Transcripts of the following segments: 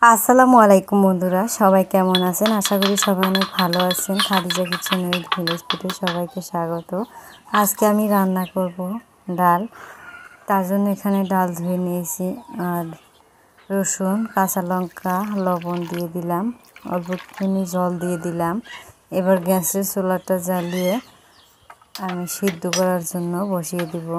আসসালামু আলাইকুম বন্ধুরা, সবাই কেমন আছেন? আশা করি সবাই অনেক ভালো আছেন। খাদিজা কিচেন উইথ ভিলেজ ফুডে সবাইকে স্বাগত। আজকে আমি রান্না করব ডাল। তার জন্য এখানে ডাল ধুয়ে নিয়েছি, আর রসুন, কাঁচা লঙ্কা, লবণ দিয়ে দিলাম, অল্প একটুখানি জল দিয়ে দিলাম। এবার গ্যাসের চুলাটা জ্বালিয়ে আমি সিদ্ধ করার জন্য বসিয়ে দেব।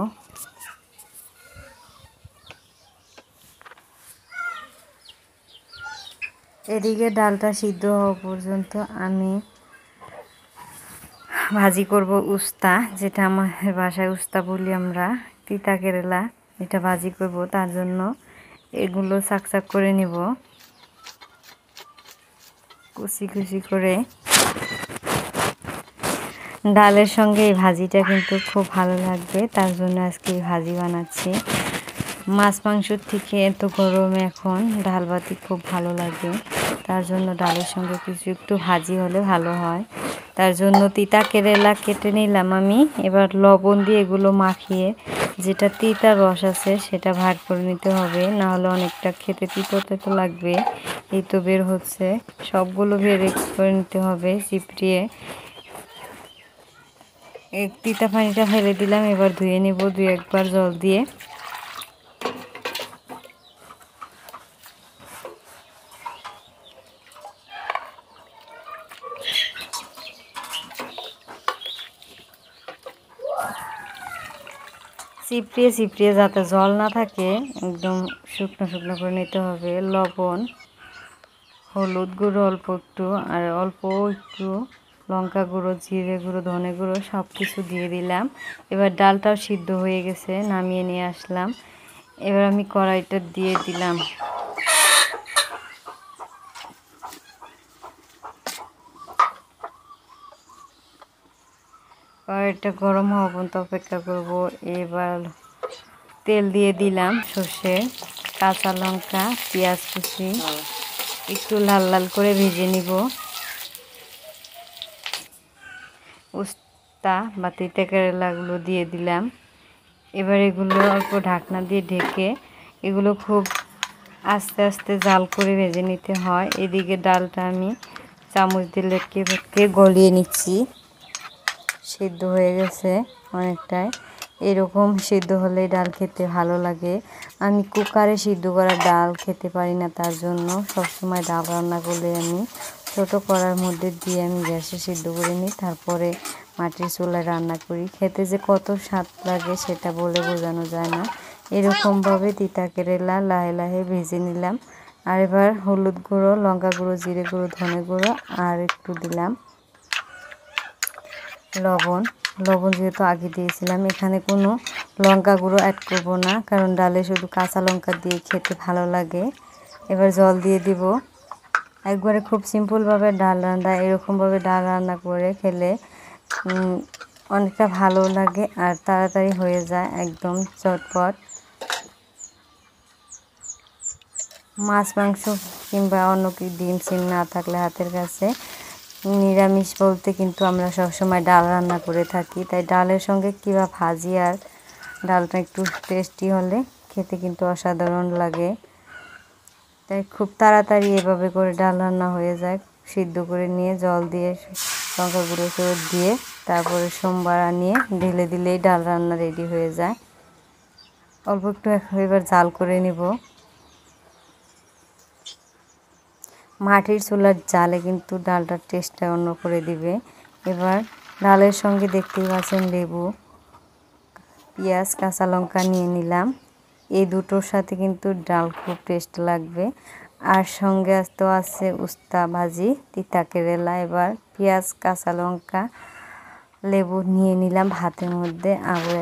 এদিকে ডালটা সিদ্ধ হওয়া পর্যন্ত আমি ভাজি করব উস্তা, যেটা আমাদের বাসায় উস্তা বলি আমরা, তিতা কেরেলা। এটা ভাজি করব, তার জন্য এগুলো চাকচাক করে নেব কুচি কুচি করে। ডালের সঙ্গে এই ভাজিটা কিন্তু খুব ভালো লাগবে, তার জন্য আজকে ভাজি বানাচ্ছি। মাছ মাংসর থেকে এত গরমে এখন ডাল ভাতি খুব ভালো লাগে, তার জন্য ডালের সঙ্গে কিছু একটু ভাজি হলে ভালো হয়। তার জন্য তিতা কেরেলা কেটে নিলাম আমি। এবার লবণ দিয়ে এগুলো মাখিয়ে যেটা তিতা রস আছে সেটা ভাগ করে নিতে হবে, না হলে অনেকটা খেতে তিতো তিতো লাগবে। এই তো বের হচ্ছে, সবগুলো বের করে নিতে হবে চিপড়িয়ে। তিতা পানিটা ফেলে দিলাম, এবার ধুয়ে নেব 2-1 বার জল দিয়ে। চিপড়িয়ে চিপড়িয়ে যাতে জল না থাকে, একদম শুকনো শুকনো করে নিতে হবে। লবণ, হলুদ গুঁড়ো অল্প একটু, আর অল্প একটু লঙ্কা গুঁড়ো, জিরে গুঁড়ো, ধনে গুঁড়ো সব কিছু দিয়ে দিলাম। এবার ডালটাও সিদ্ধ হয়ে গেছে, নামিয়ে নিয়ে আসলাম। এবার আমি কড়াইটা দিয়ে দিলাম। কড়াইটা গরম হওয়া পর্যন্ত অপেক্ষা করব। এবার তেল দিয়ে দিলাম, সর্ষে, কাঁচা লঙ্কা, পেঁয়াজ কুচি একটু লাল লাল করে ভেজে নিব। উস্তা বা তিতা কেরেলাগুলো দিয়ে দিলাম। এবার এগুলো অল্প ঢাকনা দিয়ে ঢেকে এগুলো খুব আস্তে আস্তে জাল করে ভেজে নিতে হয়। এদিকে ডালটা আমি চামচ দিয়ে লেটকে গলিয়ে নিচ্ছি। সিদ্ধ হয়ে গেছে অনেকটাই, এরকম সিদ্ধ হলে ডাল খেতে ভালো লাগে। আমি কুকারে সিদ্ধ করা ডাল খেতে পারি না, তার জন্য সবসময় ডাল রান্না করলে আমি ছোটো কড়ার মধ্যে দিয়ে আমি গ্যাসে সিদ্ধ করে নিই, তারপরে মাটির চুলায় রান্না করি। খেতে যে কত স্বাদ লাগে সেটা বলে বোঝানো যায় না। এরকমভাবে তিতা কেরেলা লাহে লাহে ভেজে নিলাম। আর এবার হলুদ গুঁড়ো, লঙ্কা গুঁড়ো, জিরে গুঁড়ো, ধনে গুঁড়ো আর একটু দিলাম লবণ। লবণ যেহেতু আগে দিয়েছিলাম, এখানে কোনো লঙ্কা গুঁড়ো অ্যাড করব না, কারণ ডালে শুধু কাঁচা লঙ্কা দিয়ে খেতে ভালো লাগে। এবার জল দিয়ে দিব। একবারে খুব সিম্পলভাবে ডাল রান্না, এরকমভাবে ডাল রান্না করে খেলে অনেকটা ভালো লাগে আর তাড়াতাড়ি হয়ে যায়, একদম চটপট। মাছ মাংস কিংবা অন্য কি ডিম সিম না থাকলে হাতের কাছে নিরামিষ বলতে কিন্তু আমরা সবসময় ডাল রান্না করে থাকি, তাই ডালের সঙ্গে কিংবা ভাজি আর ডালটা একটু টেস্টি হলে খেতে কিন্তু অসাধারণ লাগে। তাই খুব তাড়াতাড়ি এভাবে করে ডাল রান্না হয়ে যায়। সিদ্ধ করে নিয়ে জল দিয়ে লঙ্কা গুঁড়ো দিয়ে তারপরে সোমবার আনিয়ে ঢেলে দিলেই ডাল রান্না রেডি হয়ে যায়। অল্প একটু এবার জাল করে নিব। মাটির চুলার জালে কিন্তু ডালটার টেস্টটা অন্য করে দিবে। এবার ডালের সঙ্গে দেখতেই পাচ্ছেন লেবু, পেঁয়াজ, কাঁচা লঙ্কা নিয়ে নিলাম। এই দুটোর সাথে কিন্তু ডাল খুব টেস্ট লাগবে। আর সঙ্গে তো আছে উস্তা ভাজি, তিতা কেরেলা। এবার পেঁয়াজ, কাঁচা লঙ্কা, লেবু নিয়ে নিলাম ভাতের মধ্যে। আবার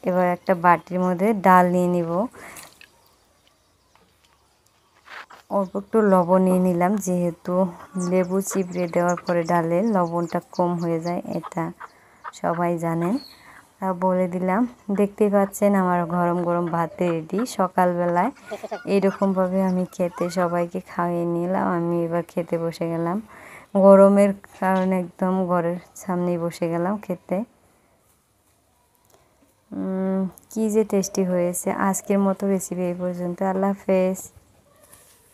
এবার একটা বাটির মধ্যে ডাল নিয়ে নিব। অল্প একটু লবণ নিয়ে নিলাম, যেহেতু লেবু চিপড়ে দেওয়ার পরে ডালে লবণটা কম হয়ে যায়, এটা সবাই জানেন, তা বলে দিলাম। দেখতেই পাচ্ছেন আমার গরম গরম ভাত রেডি। সকালবেলায় এইরকমভাবে আমি খেতে সবাইকে খাইয়ে নিলাম। আমি এবার খেতে বসে গেলাম, গরমের কারণে একদম ঘরের সামনেই বসে গেলাম খেতে। কি যে টেস্টি হয়েছে। আজকের মতো রেসিপি এই পর্যন্ত। আল্লাহ হাফেজ।